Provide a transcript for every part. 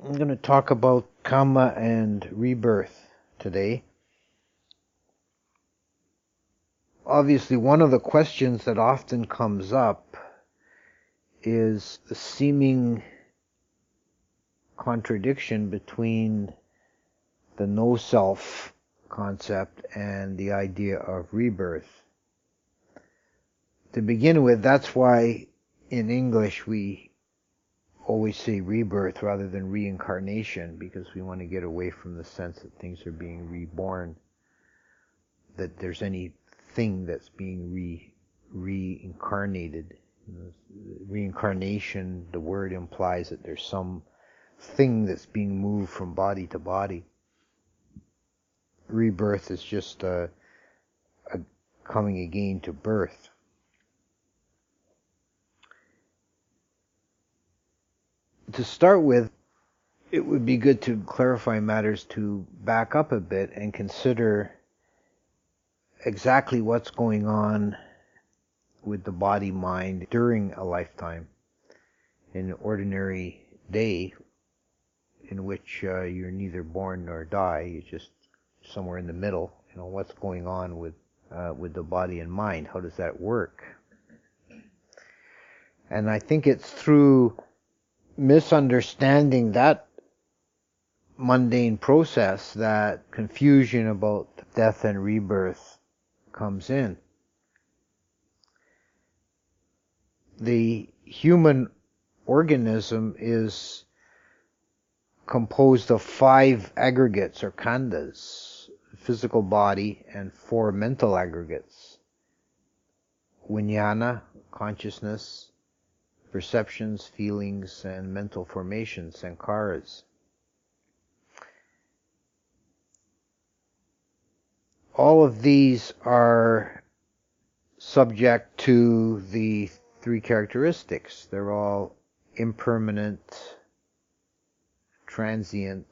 I'm going to talk about Kamma and Rebirth today. Obviously, one of the questions that often comes up is the seeming contradiction between the no-self concept and the idea of rebirth. To begin with, that's why in English we always say rebirth rather than reincarnation, because we want to get away from the sense that things are being reborn, that there's anything that's being reincarnated. Reincarnation, the word implies that there's some thing that's being moved from body to body. Rebirth is just a coming again to birth. To start with, it would be good to clarify matters, to back up a bit and consider exactly what's going on with the body-mind during a lifetime. In an ordinary day in which you're neither born nor die, you're just somewhere in the middle. What's going on with the body and mind? How does that work? And I think it's through misunderstanding that mundane process that confusion about death and rebirth comes in. The human organism is composed of 5 aggregates or khandhas: physical body, and 4 mental aggregates: vijnana, consciousness; perceptions, feelings, and mental formations, sankharas. All of these are subject to the 3 characteristics. They're all impermanent, transient,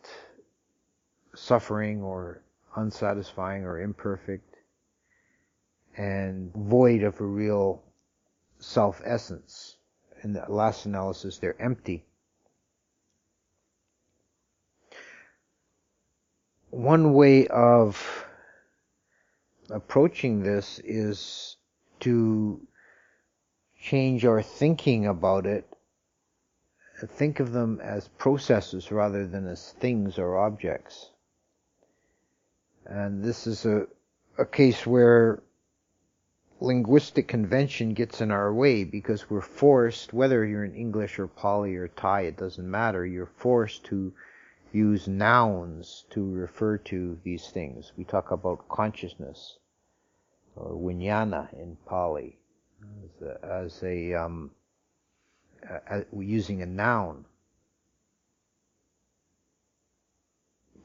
suffering or unsatisfying or imperfect, and void of a real self-essence. In the last analysis, they're empty. One way of approaching this is to change our thinking about it and think of them as processes rather than as things or objects. And this is a case where linguistic convention gets in our way, because we're forced, whether you're in English or Pali or Thai, it doesn't matter, you're forced to use nouns to refer to these things. We talk about consciousness, or vijnana in Pali, using a noun.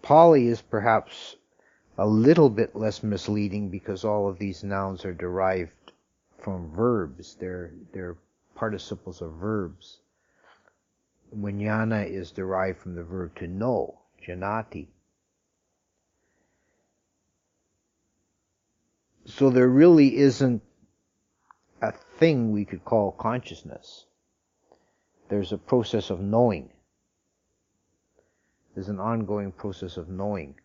Pali is perhaps a little bit less misleading because all of these nouns are derived from verbs. They're participles of verbs. Vijnana is derived from the verb to know, janati. So there really isn't a thing we could call consciousness. There's a process of knowing. There's an ongoing process of knowing.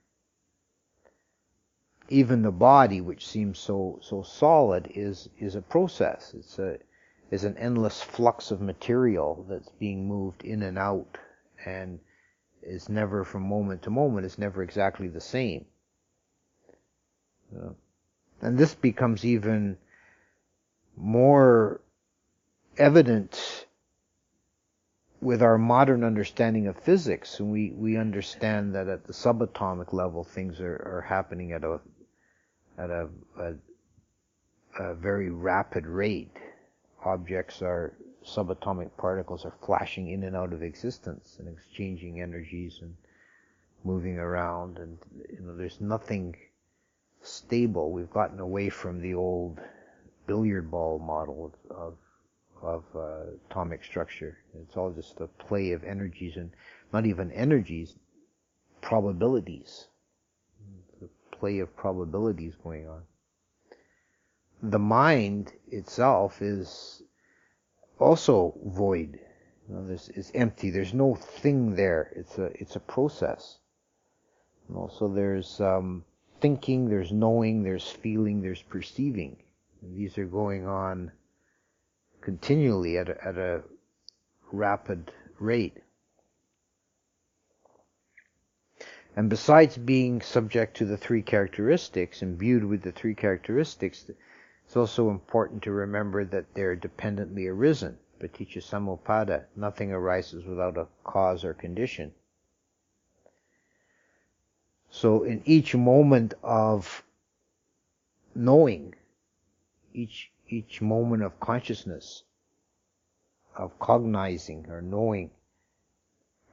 Even the body, which seems so solid, is a process. It's an endless flux of material that's being moved in and out, and is never, from moment to moment, it's never exactly the same. And this becomes even more evident with our modern understanding of physics. We understand that at the subatomic level things are happening at a very rapid rate. Subatomic particles are flashing in and out of existence and exchanging energies and moving around, and there's nothing stable. We've gotten away from the old billiard ball model of atomic structure. It's all just a play of energies, and not even energies, probabilities. It's a play of probabilities going on. The mind itself is also void. It's empty. There's no thing there. It's a process. So there's thinking, there's knowing, there's feeling, there's perceiving. And these are going on continually at a rapid rate. And besides being subject to the three characteristics, imbued with the three characteristics, it's also important to remember that they're dependently arisen. Paticca samuppada, nothing arises without a cause or condition. So in each moment of knowing, each moment of consciousness, of cognizing or knowing,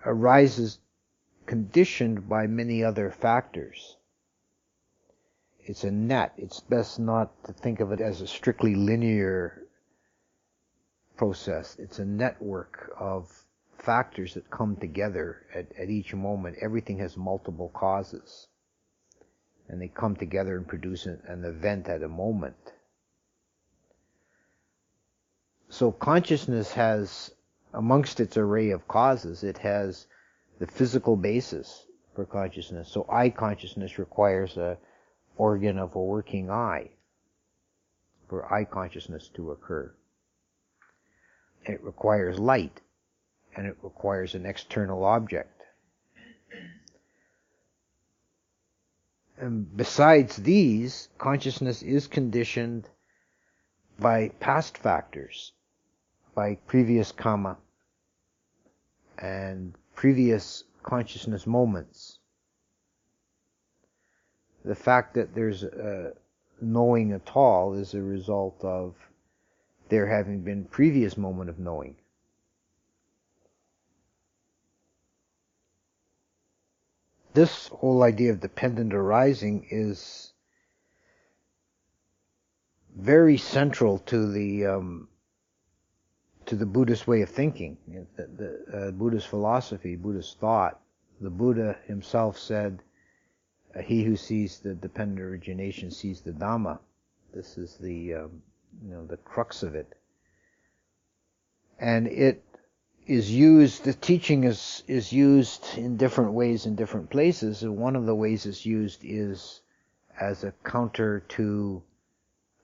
arises conditioned by many other factors. It's a net. It's best not to think of it as a strictly linear process. It's a network of factors that come together at each moment. Everything has multiple causes, and they come together and produce an event at a moment. So consciousness has, amongst its array of causes, it has the physical basis for consciousness. So eye consciousness requires an organ of a working eye for eye consciousness to occur. It requires light, and it requires an external object. And besides these, consciousness is conditioned by past factors, by previous Kamma and previous consciousness moments. The fact that there's knowing at all is a result of there having been previous moment of knowing. This whole idea of dependent arising is very central to the Buddhist way of thinking, the Buddhist philosophy, Buddhist thought. The Buddha himself said, "He who sees the dependent origination sees the Dhamma." This is the crux of it, and it is used. The teaching is used in different ways in different places. And one of the ways it's used is as a counter to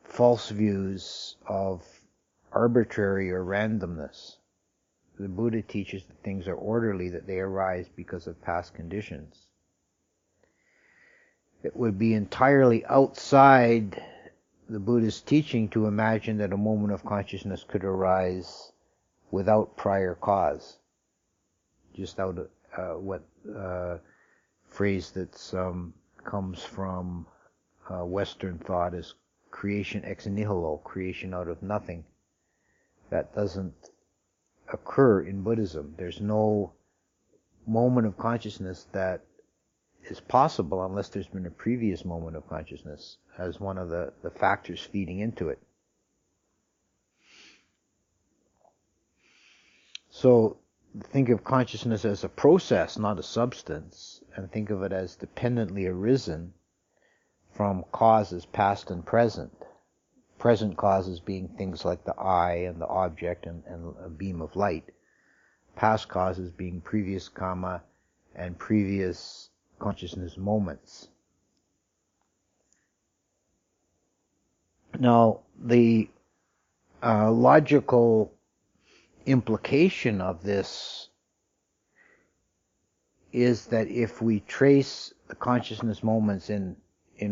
false views of arbitrary or randomness. The Buddha teaches that things are orderly, that they arise because of past conditions. It would be entirely outside the Buddha's teaching to imagine that a moment of consciousness could arise without prior cause. Just out of what phrase that comes from Western thought is creation ex nihilo, creation out of nothing. That doesn't occur in Buddhism. There's no moment of consciousness that is possible unless there's been a previous moment of consciousness as one of the factors feeding into it. So think of consciousness as a process, not a substance, and think of it as dependently arisen from causes past and present. Present causes being things like the eye and the object and a beam of light. Past causes being previous Kamma and previous consciousness moments. Now, the logical implication of this is that if we trace the consciousness moments in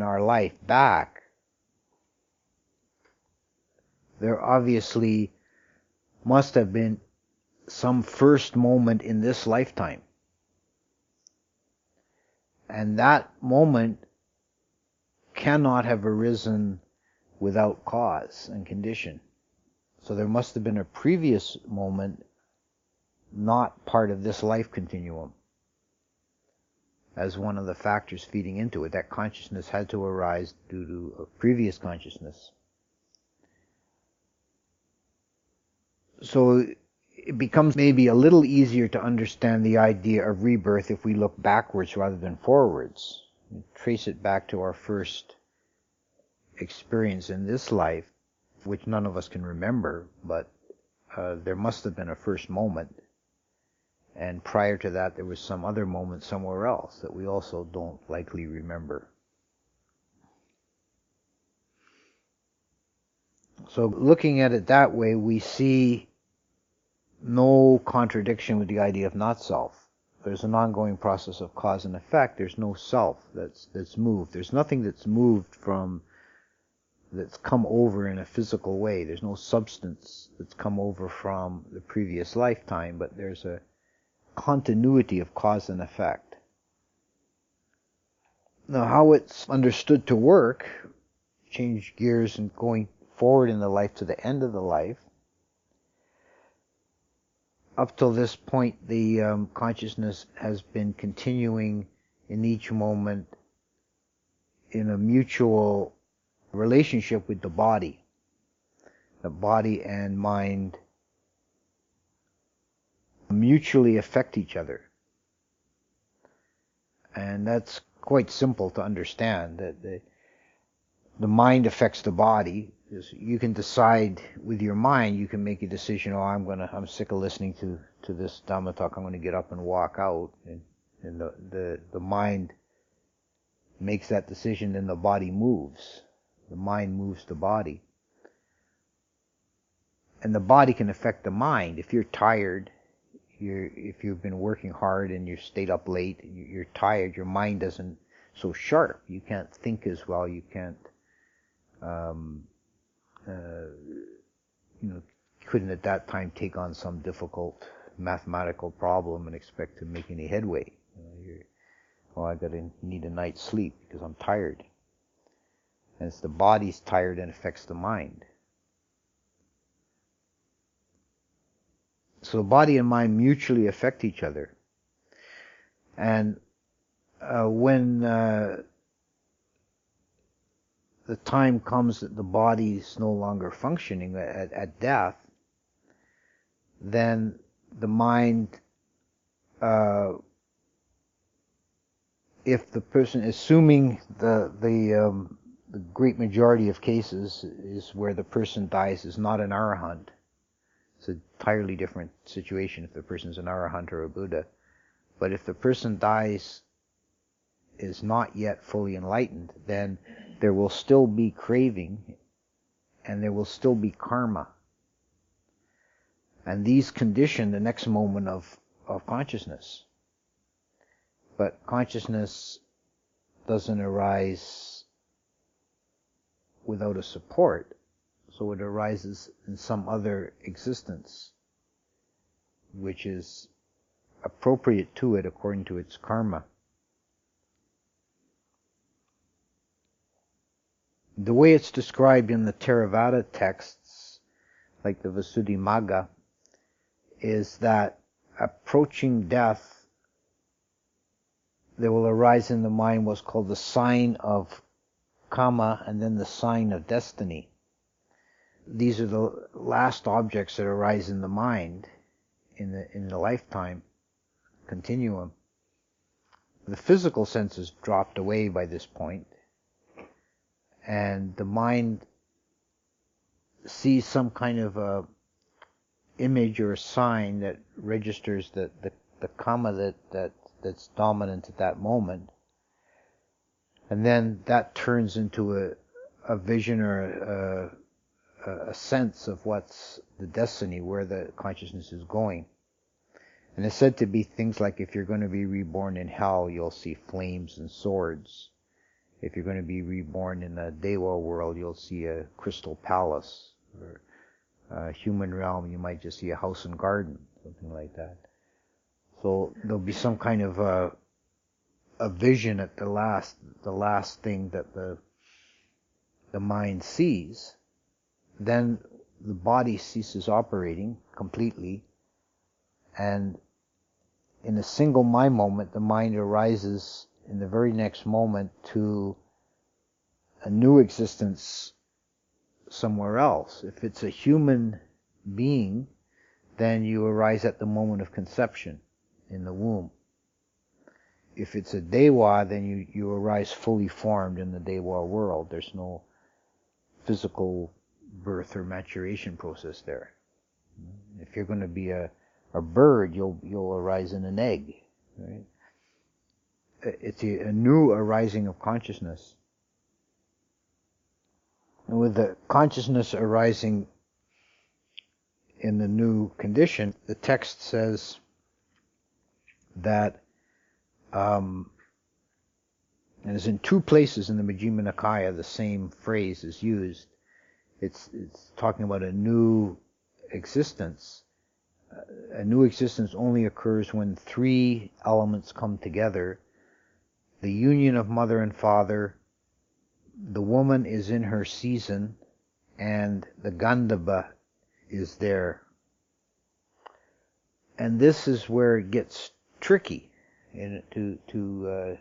our life back, there obviously must have been some first moment in this lifetime. And that moment cannot have arisen without cause and condition. So there must have been a previous moment not part of this life continuum as one of the factors feeding into it. That consciousness had to arise due to a previous consciousness. So it becomes maybe a little easier to understand the idea of rebirth if we look backwards rather than forwards. Trace it back to our first experience in this life, which none of us can remember, but there must have been a first moment. And prior to that, there was some other moment somewhere else that we also don't likely remember. So looking at it that way, we see no contradiction with the idea of not self. There's an ongoing process of cause and effect. There's no self that's moved. There's nothing that's moved that's come over in a physical way. There's no substance that's come over from the previous lifetime, but there's a continuity of cause and effect. Now, how it's understood to work, change gears and going forward in the life to the end of the life, up till this point, the consciousness has been continuing in each moment in a mutual relationship with the body. The body and mind mutually affect each other. And that's quite simple to understand, that the mind affects the body. You can decide with your mind, you can make a decision, I'm sick of listening to this Dhamma talk, I'm going to get up and walk out. And the mind makes that decision, then the body moves. The mind moves the body. And the body can affect the mind. If you're tired, if you've been working hard and you stayed up late, you're tired, your mind isn't so sharp. You can't think as well. You can't, couldn't at that time take on some difficult mathematical problem and expect to make any headway. I need a night's sleep because I'm tired. And it's the body's tired and affects the mind. So body and mind mutually affect each other. And when the time comes that the body is no longer functioning at death, then the mind, if the person, assuming the great majority of cases is where the person dies is not an arahant. It's an entirely different situation if the person's an arahant or a Buddha. But if the person dies is not yet fully enlightened, then there will still be craving and there will still be karma. And these condition the next moment of consciousness. But consciousness doesn't arise without a support, so it arises in some other existence, which is appropriate to it according to its karma. The way it's described in the Theravada texts, like the Visuddhimagga, is that approaching death, there will arise in the mind what's called the sign of Kamma and then the sign of destiny. These are the last objects that arise in the mind in the lifetime continuum. The physical sense is dropped away by this point, and the mind sees some kind of a image or a sign that registers the Kamma that's dominant at that moment, and then that turns into a vision or a sense of what's the destiny, where the consciousness is going. And it's said to be things like, if you're going to be reborn in hell, you'll see flames and swords. If you're going to be reborn in the Dewa world, you'll see a crystal palace. Or human realm, you might just see a house and garden, something like that. So there'll be some kind of a vision at the last thing that the mind sees. Then the body ceases operating completely, and in a single mind moment, the mind arises in the very next moment to a new existence somewhere else. If it's a human being, then you arise at the moment of conception in the womb. If it's a Dewa, then you arise fully formed in the Dewa world. There's no physical birth or maturation process there. If you're going to be a a bird, you'll arise in an egg. Right? It's a new arising of consciousness. And with the consciousness arising in the new condition, the text says that, and it's in two places in the Majjhima Nikaya the same phrase is used. It's talking about a new existence. A new existence only occurs when three elements come together. The union of mother and father, the woman is in her season, and the Gandhabba is there. And this is where it gets tricky to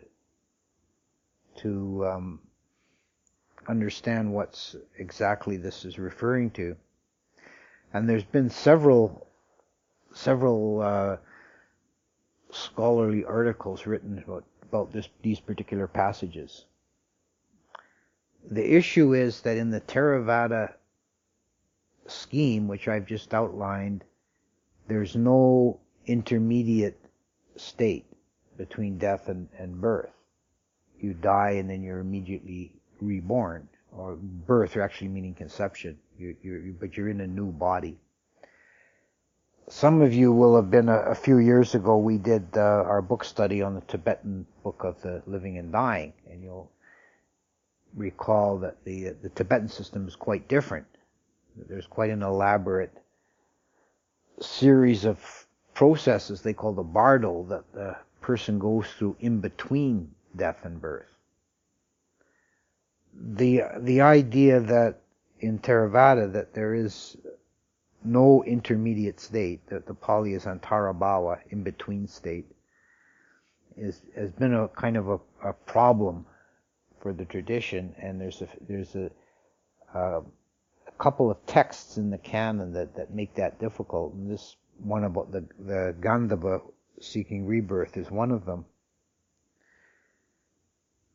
understand what's exactly this is referring to. And there's been several scholarly articles written about these particular passages. The issue is that in the Theravada scheme, which I've just outlined, there's no intermediate state between death and birth. You die and then you're immediately reborn, or birth actually meaning conception, but you're in a new body. Some of you will have been, a few years ago, we did our book study on the Tibetan book of the living and dying, and you'll recall that the Tibetan system is quite different. There's quite an elaborate series of processes they call the bardal that the person goes through in between death and birth. The idea that in Theravada that there is no intermediate state, that the Pali is antarabhava, in between state, has been a kind of a problem for the tradition, and there's a couple of texts in the canon that make that difficult, and this one about the Gandhabba seeking rebirth is one of them.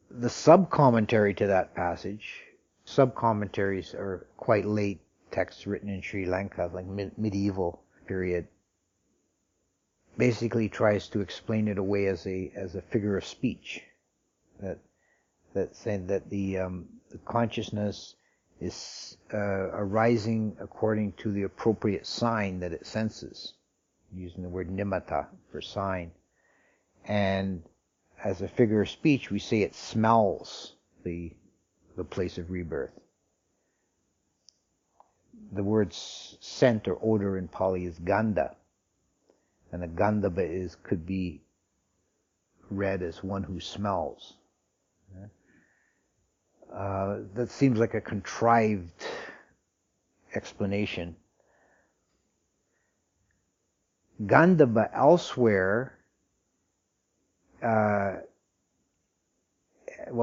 The sub-commentary to that passage, sub-commentaries are quite late texts written in Sri Lanka, like medieval period, basically tries to explain it away as a figure of speech, that saying that the consciousness is arising according to the appropriate sign that it senses, using the word nimitta for sign. And as a figure of speech, we say it smells the place of rebirth. The word scent or odor in Pali is gandha, and the Gandhabba could be read as one who smells. That seems like a contrived explanation. Gandhabba elsewhere, well,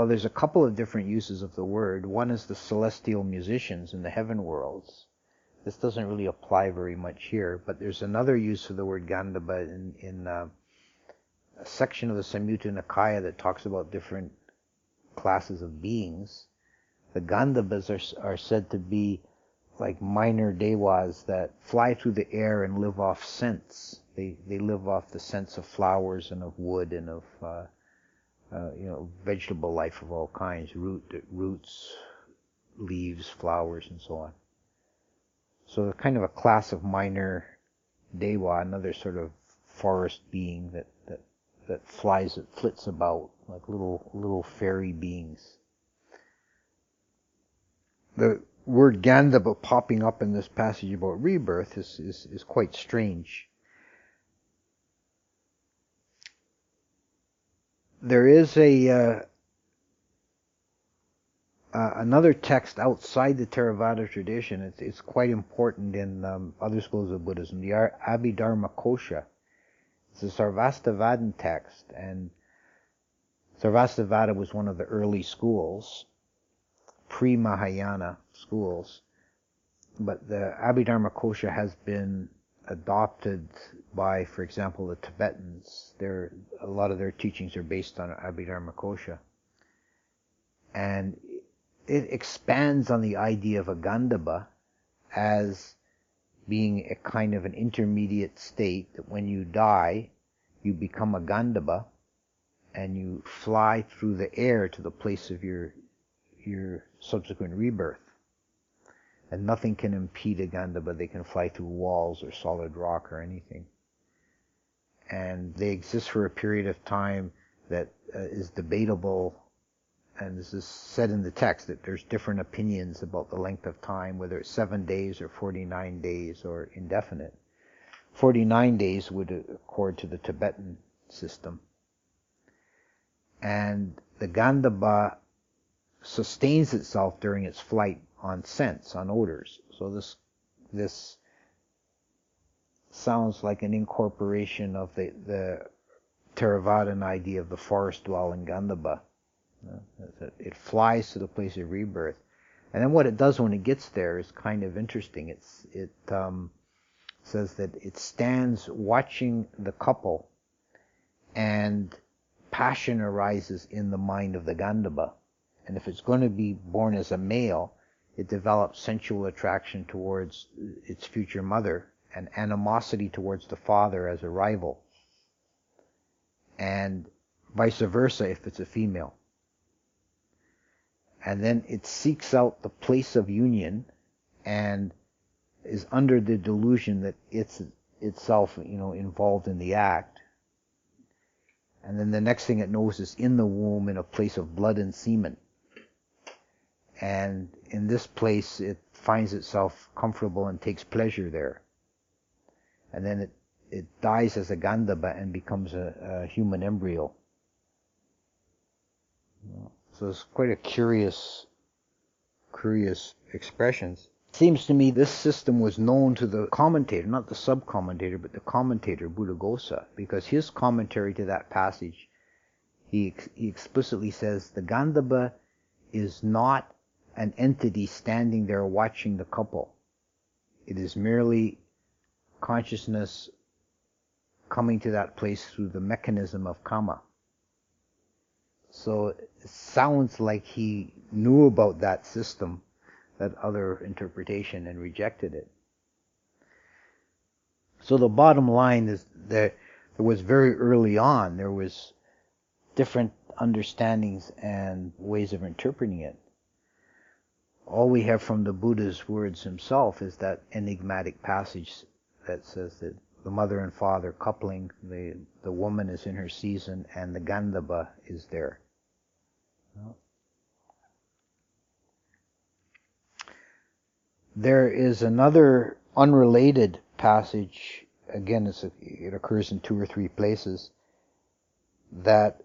there's a couple of different uses of the word. One is the celestial musicians in the heaven worlds. This doesn't really apply very much here, but there's another use of the word Gandhabba in a section of the Samyutta Nikaya that talks about different classes of beings. The Gandhabas are said to be like minor devas that fly through the air and live off scents. They live off the scents of flowers and of wood and of vegetable life of all kinds, roots, leaves, flowers, and so on. So kind of a class of minor deva, another sort of forest being that flits about like little fairy beings. The word Gandhabba popping up in this passage about rebirth is quite strange. There is another text outside the Theravada tradition. It's quite important in other schools of Buddhism, the Abhidharmakosha. It's a Sarvastivadin text, and Sarvastivada was one of the early schools, pre-Mahayana schools, but the Abhidharmakosha has been adopted by, for example, the Tibetans. A lot of their teachings are based on Abhidharmakosha. And it expands on the idea of a Gandhabba as being a kind of an intermediate state, that when you die, you become a Gandhabba, and you fly through the air to the place of your subsequent rebirth. And nothing can impede a Gandhabba. They can fly through walls or solid rock or anything. And they exist for a period of time that is debatable, and this is said in the text that there's different opinions about the length of time, whether it's 7 days or 49 days or indefinite. 49 days would accord to the Tibetan system. And the Gandhabba sustains itself during its flight on scents, on odors. So this sounds like an incorporation of the Theravadan idea of the forest-dwelling Gandhabba. It flies to the place of rebirth. And then what it does when it gets there is kind of interesting. It says that it stands watching the couple, and passion arises in the mind of the Gandhabba. And if it's going to be born as a male, it develops sensual attraction towards its future mother and animosity towards the father as a rival. And vice versa if it's a female. And then it seeks out the place of union and is under the delusion that it's itself, involved in the act. And then the next thing it knows is in the womb in a place of blood and semen. And in this place it finds itself comfortable and takes pleasure there. And then it dies as a Gandhabba and becomes a human embryo. So it's quite a curious expressions. It seems to me this system was known to the commentator, not the sub-commentator, but the commentator, Buddhaghosa, because his commentary to that passage, he explicitly says the Gandhabba is not an entity standing there watching the couple. It is merely consciousness coming to that place through the mechanism of Kamma. So it sounds like he knew about that system, that other interpretation, and rejected it. So the bottom line is that there was very early on, there was different understandings and ways of interpreting it. All we have from the Buddha's words himself is that enigmatic passage that says that the mother and father coupling, the woman is in her season, and the Gandhabba is there. There is another unrelated passage, again it occurs in 2 or 3 places, that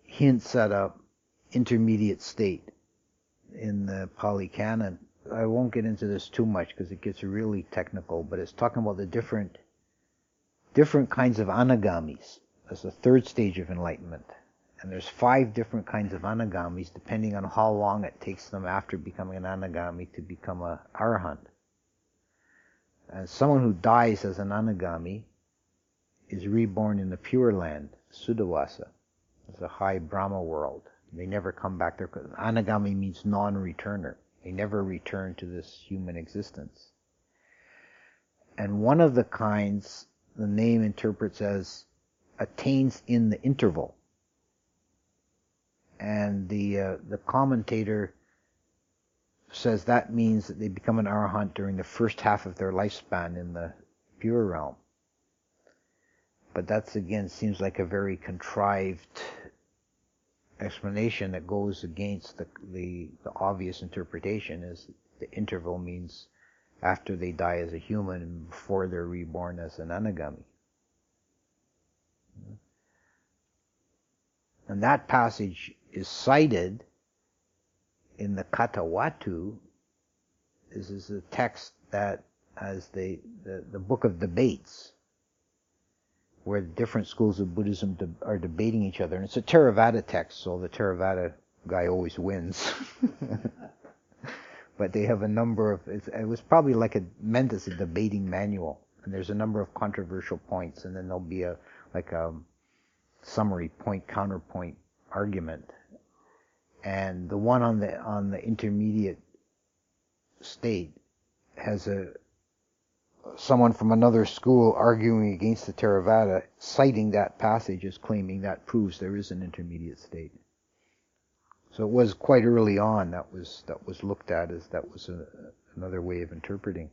hints at a intermediate state in the Pali Canon. I won't get into this too much because it gets really technical, but it's talking about the different kinds of anagamis. That's the 3rd stage of enlightenment. And there's 5 different kinds of anagamis depending on how long it takes them after becoming an anagami to become an arahant. And someone who dies as an anagami is reborn in the Pure Land, Suddhavasa. It's a high Brahma world. They never come back there. Anagami means non-returner. They never return to this human existence. And one of the kinds, the name interprets as attains in the interval. And the commentator says that means that they become an arahant during the first half of their lifespan in the pure realm. But that's, again, seems like a very contrived explanation that goes against the obvious interpretation, is the interval means after they die as a human and before they're reborn as an anagami. And that passage is cited in the Katawatu. This is a text that has the book of debates, where the different schools of Buddhism are debating each other. And it's a Theravada text, so the Theravada guy always wins. But they have a number of, it was probably meant as a debating manual. And there's a number of controversial points, and then there'll be a summary point, counterpoint argument. And the one on the intermediate state has someone from another school arguing against the Theravada, citing that passage as claiming that proves there is an intermediate state. So it was quite early on that was looked at as that was another way of interpreting.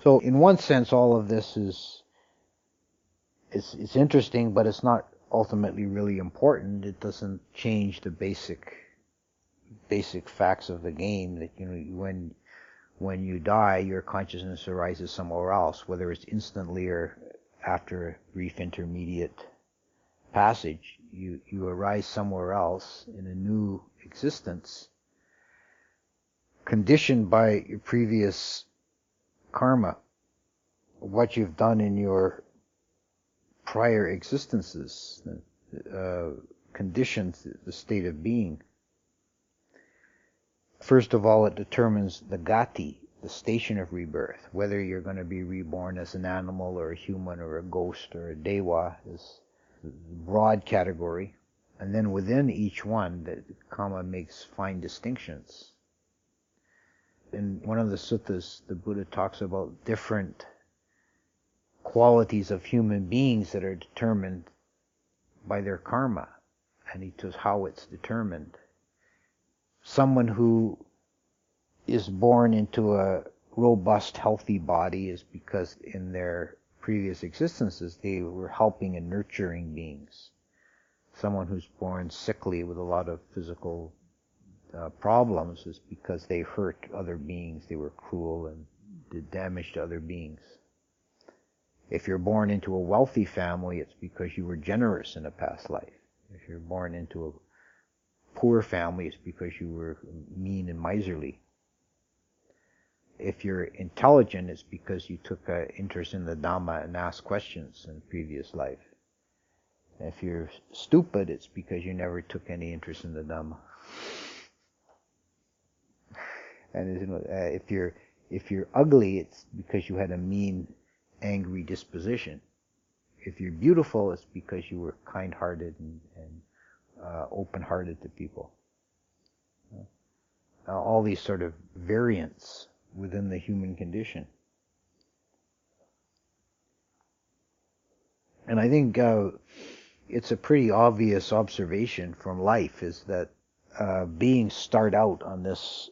So in one sense, all of this it's interesting, but it's not ultimately really important. It doesn't change the basic facts of the game, that when you die, your consciousness arises somewhere else, whether it's instantly or after a brief intermediate passage. You arise somewhere else in a new existence, conditioned by your previous karma, what you've done in your prior existences, conditions the state of being. First of all, it determines the gati, the station of rebirth, whether you're going to be reborn as an animal or a human or a ghost or a deva, is the broad category. And then within each one, the Kamma makes fine distinctions. In one of the suttas, the Buddha talks about different qualities of human beings that are determined by their karma, and he tells how it's determined. Someone who is born into a robust, healthy body is because in their previous existences they were helping and nurturing beings. Someone who's born sickly with a lot of physical problems is because they hurt other beings, they were cruel and did damage to other beings. If you're born into a wealthy family, it's because you were generous in a past life. If you're born into a poor family, it's because you were mean and miserly. If you're intelligent, it's because you took an interest in the Dhamma and asked questions in previous life. If you're stupid, it's because you never took any interest in the Dhamma. And if you're ugly, it's because you had a mean, angry disposition. If you're beautiful, it's because you were kind-hearted and open-hearted to people. All these sort of variants within the human condition. And I think it's a pretty obvious observation from life is that beings start out on this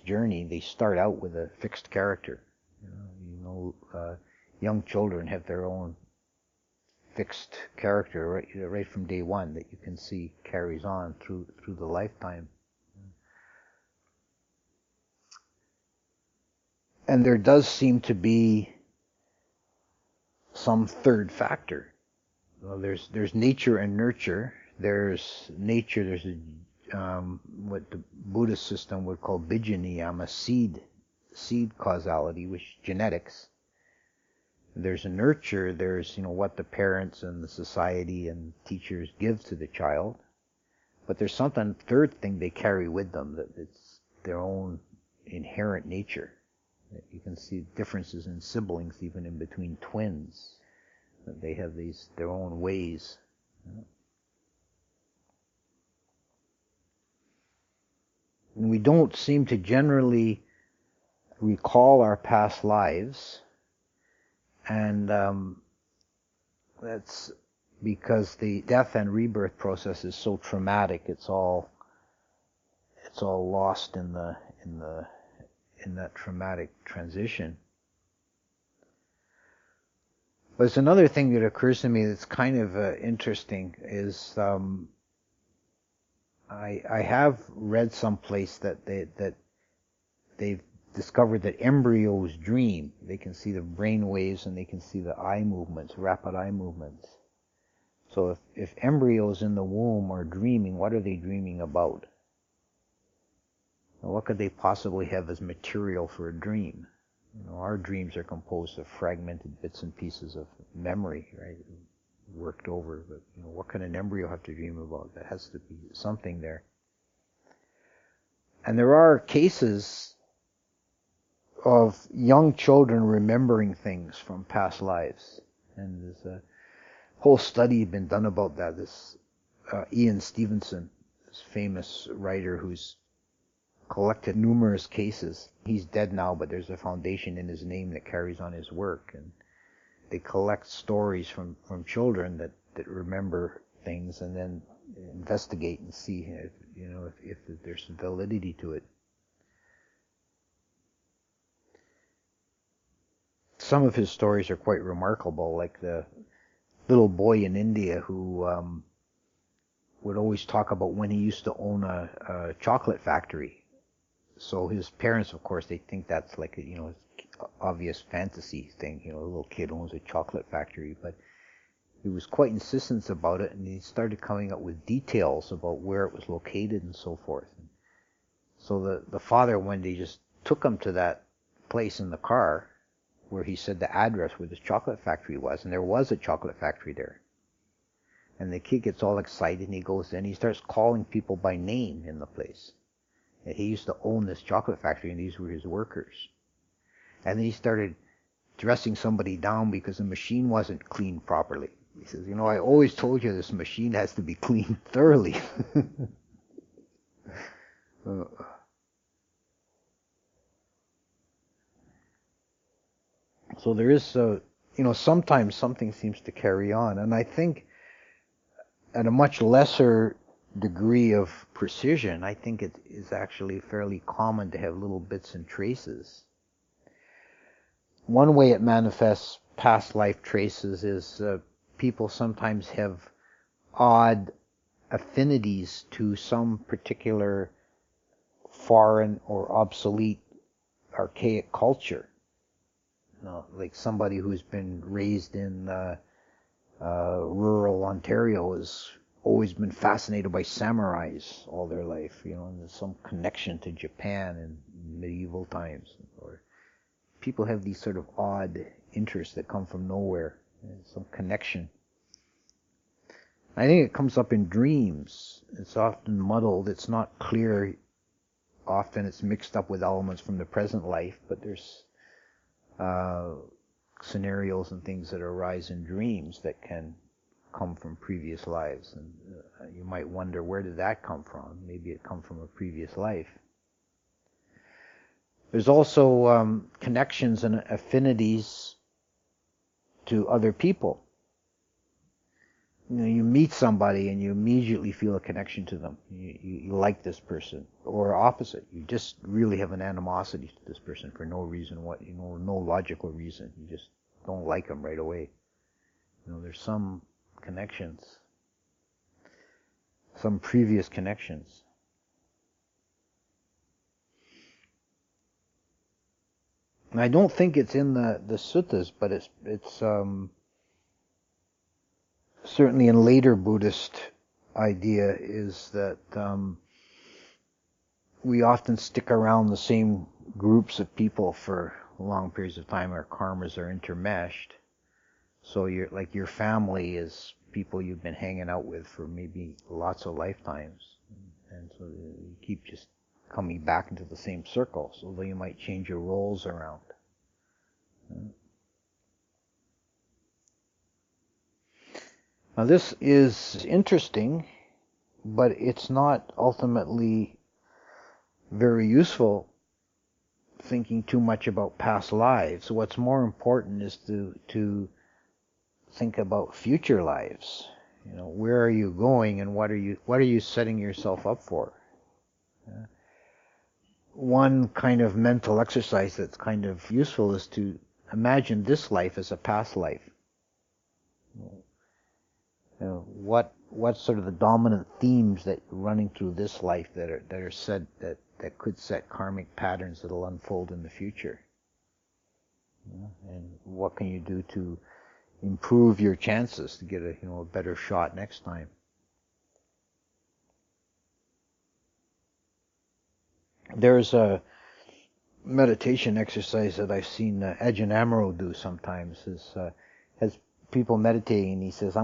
journey. They start out with a fixed character. Young children have their own fixed character right from day one that you can see carries on through the lifetime. And there does seem to be some third factor. Well, there's nature and nurture. There's nature. There's what the Buddhist system would call bijjaniyama, seed causality, which is genetics. There's a nurture. There's what the parents and the society and teachers give to the child. But there's something third thing they carry with them, that it's their own inherent nature. You can see differences in siblings, even in between twins. That they have their own ways. And we don't seem to generally recall our past lives, and that's because the death and rebirth process is so traumatic. It's all lost in that traumatic transition. But it's another thing that occurs to me that's kind of interesting is I have read someplace that they've discovered that embryos dream. They can see the brain waves and they can see the eye movements, rapid eye movements. So if embryos in the womb are dreaming, what are they dreaming about? What could they possibly have as material for a dream? Our dreams are composed of fragmented bits and pieces of memory, right? Worked over. But what can an embryo have to dream about? There has to be something there. And there are cases of young children remembering things from past lives. And there's a whole study been done about that. This Ian Stevenson, this famous writer who's collected numerous cases. He's dead now, but there's a foundation in his name that carries on his work, and they collect stories from children that remember things, and then investigate and see if there's validity to it. Some of his stories are quite remarkable, like the little boy in India who would always talk about when he used to own a chocolate factory. So his parents, of course, they think that's like a obvious fantasy thing. A little kid owns a chocolate factory, but he was quite insistent about it, and he started coming up with details about where it was located and so forth. So the father one day just took him to that place in the car where he said the address where this chocolate factory was, and there was a chocolate factory there. And the kid gets all excited, and he goes in, he starts calling people by name in the place. And he used to own this chocolate factory, and these were his workers. And then he started dressing somebody down because the machine wasn't cleaned properly. He says, I always told you this machine has to be cleaned thoroughly. So there is, sometimes something seems to carry on. And I think at a much lesser degree of precision, I think it is actually fairly common to have little bits and traces. One way it manifests past life traces is people sometimes have odd affinities to some particular foreign or obsolete archaic culture. Like somebody who's been raised in rural Ontario has always been fascinated by samurais all their life, and there's some connection to Japan in medieval times. Or people have these sort of odd interests that come from nowhere, some connection. I think it comes up in dreams. It's often muddled. It's not clear. Often it's mixed up with elements from the present life, but there's scenarios and things that arise in dreams that can come from previous lives. And you might wonder, where did that come from? Maybe it come from a previous life. There's also connections and affinities to other people. You meet somebody and you immediately feel a connection to them. You like this person. Or opposite, you just really have an animosity to this person for no reason, no logical reason. You just don't like them right away. There's some connections, some previous connections. And I don't think it's in the suttas, but it's certainly in later Buddhist idea is that we often stick around the same groups of people for long periods of time. Our karmas are intermeshed. So your family is people you've been hanging out with for maybe lots of lifetimes. And so you keep just coming back into the same circles, although you might change your roles around. Now this is interesting, but it's not ultimately very useful thinking too much about past lives. What's more important is to think about future lives. Where are you going, and what are you setting yourself up for? One kind of mental exercise that's kind of useful is to imagine this life as a past life. What's sort of the dominant themes that are running through this life that are said that could set karmic patterns that'll unfold in the future? And what can you do to improve your chances to get a better shot next time? There's a meditation exercise that I've seen Ajahn do sometimes. Has people meditating, and he says,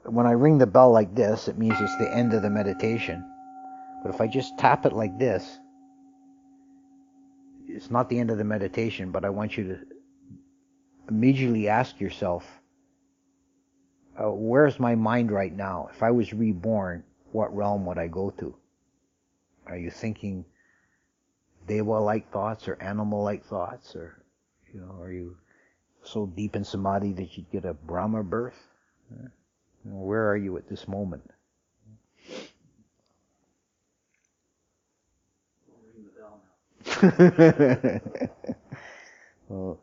when I ring the bell like this, it means it's the end of the meditation. But if I just tap it like this, it's not the end of the meditation, but I want you to immediately ask yourself, where's my mind right now? If I was reborn, what realm would I go to? Are you thinking Deva-like thoughts or animal-like thoughts, or are you so deep in samadhi that you'd get a Brahma birth? Where are you at this moment? Well,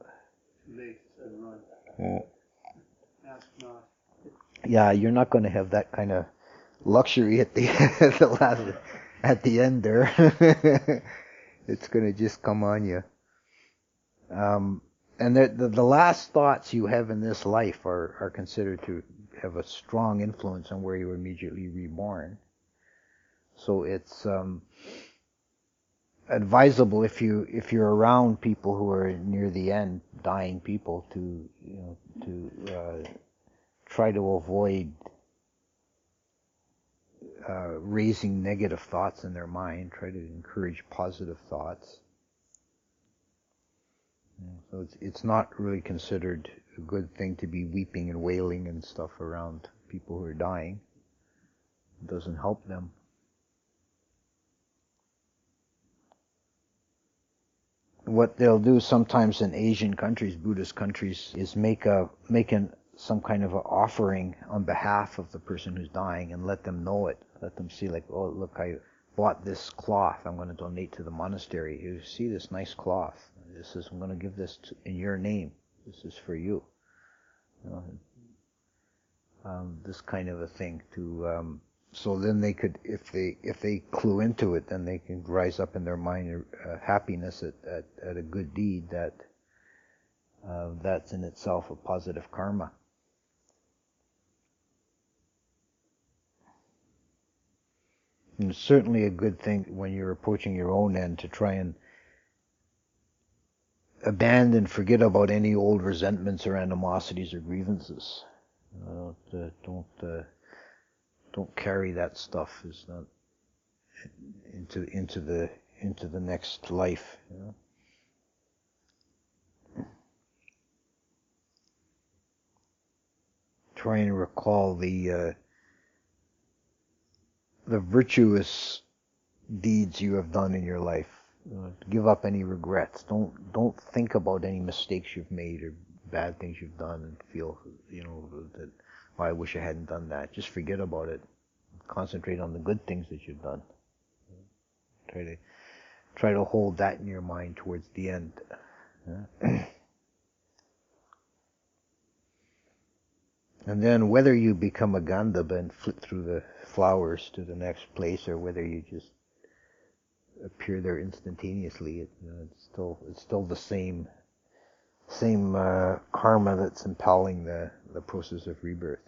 yeah, you're not going to have that kind of luxury at the at the end there. It's going to just come on you. And the last thoughts you have in this life are considered to have a strong influence on where you were immediately reborn. So it's advisable if you're around people who are near the end, dying people, to try to avoid raising negative thoughts in their mind. Try to encourage positive thoughts. So it's not really considered a good thing to be weeping and wailing and stuff around people who are dying. It doesn't help them. What they'll do sometimes in Asian countries, Buddhist countries, is make some kind of an offering on behalf of the person who's dying and let them know it. Let them see, like, oh, look, I bought this cloth. I'm going to donate to the monastery. You see this nice cloth. I'm going to give this in your name. This is for you. This kind of a thing to. So then they could, if they clue into it, then they can rise up in their mind happiness at a good deed that's in itself a positive karma. And it's certainly a good thing when you're approaching your own end to try and abandon, forget about any old resentments or animosities or grievances. Don't carry that stuff into the next life. Try and recall the virtuous deeds you have done in your life. Give up any regrets. Don't think about any mistakes you've made or bad things you've done and feel that, oh, I wish I hadn't done that. Just forget about it. Concentrate on the good things that you've done. Try to hold that in your mind towards the end. And then whether you become a Gandhava and flit through the flowers to the next place, or whether you just appear there instantaneously, it's still the same karma that's impelling the process of rebirth.